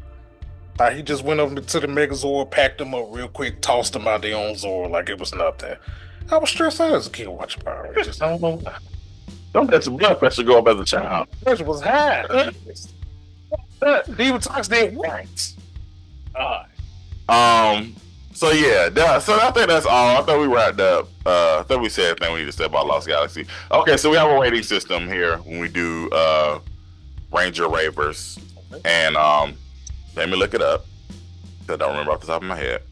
He just went up to the Megazord, packed them up real quick, tossed them out there on Zord like it was nothing. I was stressed out as a kid watching Power Rangers. I don't know why. Don't let your blood pressure go up as a child. Pressure was high. Detox did what? So yeah, so I think that's all. I thought we wrapped up. I thought we said everything we need to say about Lost Galaxy. Okay, so we have a rating system here when we do Ranger Ravers, and let me look it up. I don't remember off the top of my head.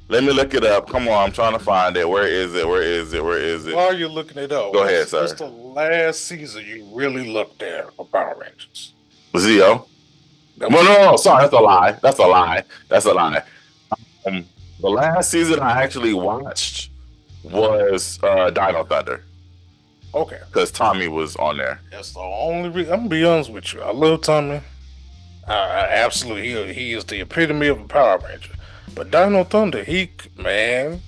Let me look it up. Come on, I'm trying to find it. Where is it? While you're looking it up, go ahead, sir. What's the last season you really looked at for Power Rangers? Zeo. No, sorry, that's a lie. The last season I actually watched was Dino Thunder. Okay. Because Tommy was on there. That's the only reason. I'm going to be honest with you. I love Tommy. I absolutely, he is the epitome of a Power Ranger. But Dino Thunder, man,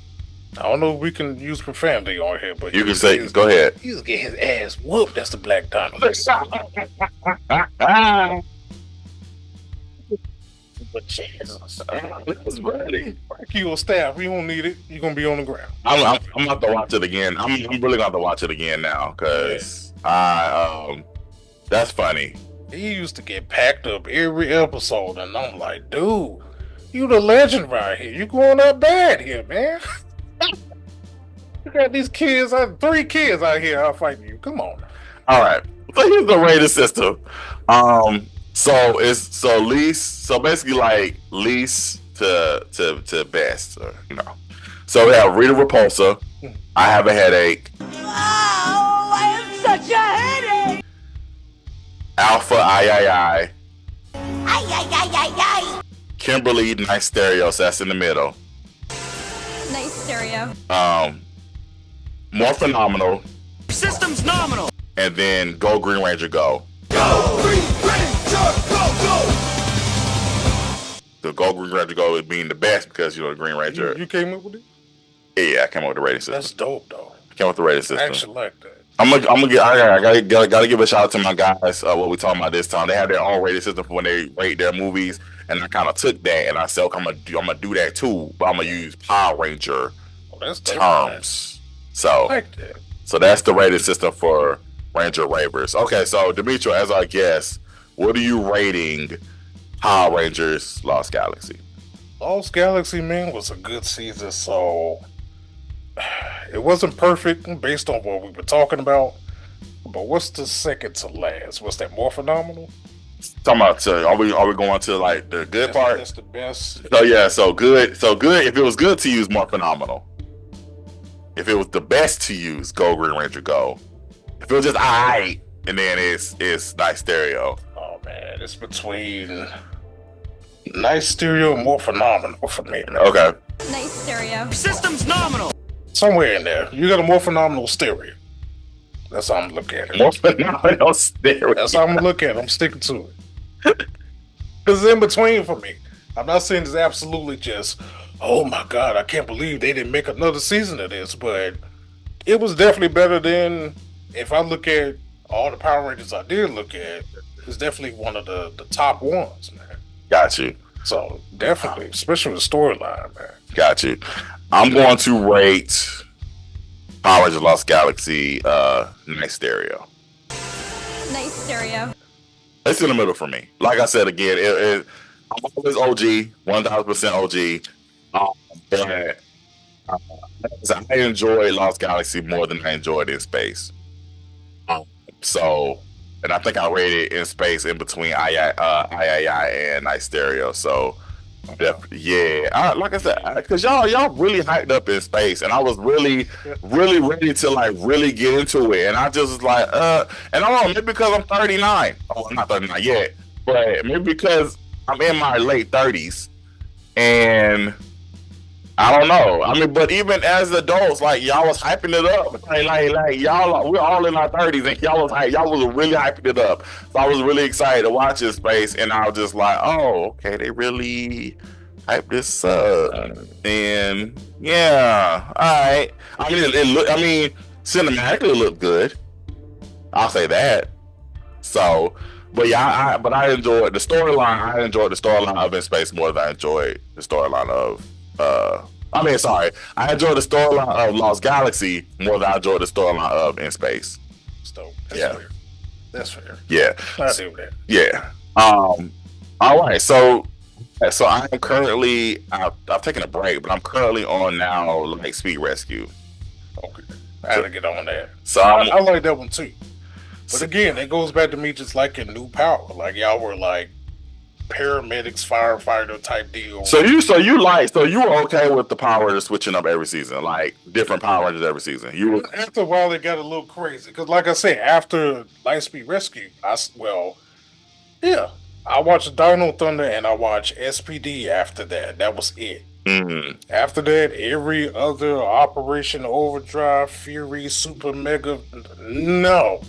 I don't know if we can use profanity on here, but you can say, go ahead. He was getting his ass whooped. That's the Black Dino. But Jesus, it's ready. You on staff, we don't need it. You're gonna be on the ground. I'm gonna have to watch it again. I'm really gonna have to watch it again now because that's funny. He used to get packed up every episode, and I'm like, dude, you the legend right here. You going up bad here, man. You got these kids, 3 kids out here out fighting you. Come on. All right. So here's the rating system. So basically like least to best, So we have Rita Repulsa. I have a headache. Oh, I have such a headache. Alpha I. Ay. Kimberly Nice Stereo, so that's in the middle. Nice stereo. More Phenomenal. System's nominal. And then Go Green Ranger Go. Go Green Ranger, go! The Go Green Ranger Go is being the best because the Green Ranger. You came up with it? Yeah, I came up with the rating system. That's dope, though. I came up with the rating system. I actually like that. I gotta give a shout out to my guys. What we talking about this time? They have their own rating system for when they rate their movies, and I kind of took that and I said, okay, I'm gonna do that too, but I'm gonna use Power Ranger terms. So, I like that. So that's the rating system for Ranger Ravers. Okay, so Demetrio, as our guest, what are you rating Power Rangers Lost Galaxy? Lost Galaxy, man, was a good season, so it wasn't perfect based on what we were talking about. But what's the second to last? What's that, More Phenomenal? Talking about are we going to like the good part? That's the best. So yeah, so good. If it was good to use, More Phenomenal. If it was the best to use, Go Green Ranger Go. If it was just alright, and then it's Nice Stereo. Oh man, it's between Nice Stereo and More Phenomenal for me. Man. Okay. Nice stereo. System's nominal. Somewhere in there, you got a More Phenomenal stereo. That's how I'm looking at it. More Phenomenal stereo. That's how I'm gonna look at it. I'm sticking to it. Because it's in between for me. I'm not saying it's absolutely just, oh my God, I can't believe they didn't make another season of this, but it was definitely better than, if I look at all the Power Rangers I did look at, it's definitely one of the top ones, man. Got you. So definitely, especially with the storyline, man. Got you. I'm going to rate Power Rangers Lost Galaxy Nice Stereo. Nice stereo. It's in the middle for me. Like I said again, I'm always OG, 1000% OG. But I enjoy Lost Galaxy more than I enjoyed In Space. And I think I rated In Space in between I and Nice Stereo. So definitely, yeah. Like I said, because y'all really hyped up In Space, and I was really ready to like really get into it, and I just was like, and I don't know, maybe because I'm 39. Oh, I'm not 39 yet, but maybe because I'm in my late 30s, and I don't know. I mean, but even as adults, like y'all was hyping it up. Like y'all, we're all in our 30s, and y'all was really hyping it up. So I was really excited to watch this space, and I was just like, oh, okay, they really hyped this up, and yeah, all right. I mean, cinematically it looked good. I'll say that. So, but yeah, but I enjoyed the storyline. I enjoyed the storyline of In Space more than I enjoyed the storyline of. I enjoyed the storyline of Lost Galaxy more than I enjoyed the storyline of In Space. So that's fair. That's fair. Yeah, I do that. Yeah. All right. So I am currently. I've taken a break, but I'm currently on now like Speed Rescue. Okay. I had to get on that. So I like that one too. But again, it goes back to me just like in New Power. Like y'all were like paramedics, firefighter type deal. So you were okay with the Power Rangers switching up every season, like different Power Rangers every season. After a while, it got a little crazy because, like I said, after Lightspeed Rescue, I watched Dino Thunder and I watched SPD. After that, that was it. Mm-hmm. After that, every other Operation Overdrive, Fury, Super Mega, no,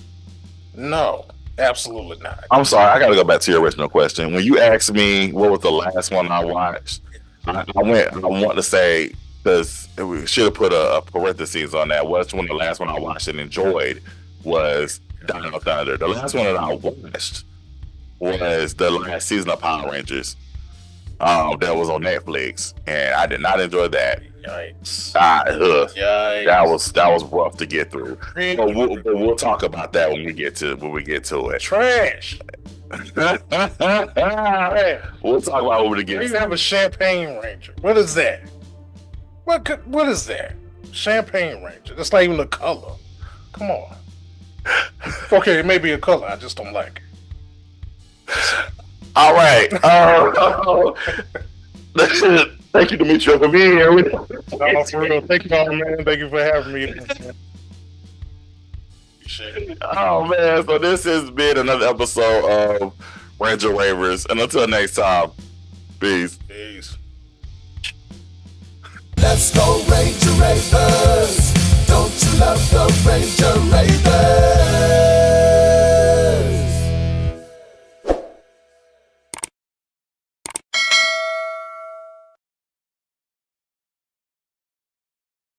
absolutely not. I'm sorry, I got to go back to your original question. When you asked me what was the last one I watched, I want to say, because we should have put a parentheses on that. Which one the last one I watched and enjoyed was Dino Thunder. The last one that I watched was the last season of Power Rangers. That was on Netflix, and I did not enjoy that. Yikes! Yikes. That was rough to get through. But we'll talk about that when we get to it. Trash. We'll talk about when we get. We have a Champagne Ranger. What is that? What is that? Champagne Ranger. That's not even a color. Come on. Okay, it may be a color. I just don't like it. All right. Thank you, Demetrio, for being here. No, for real. Thank you, man. Thank you for having me. Oh man, so this has been another episode of Ranger Ravers, and until next time, peace. Let's go Ranger Ravers. Don't you love the Ranger Ravers?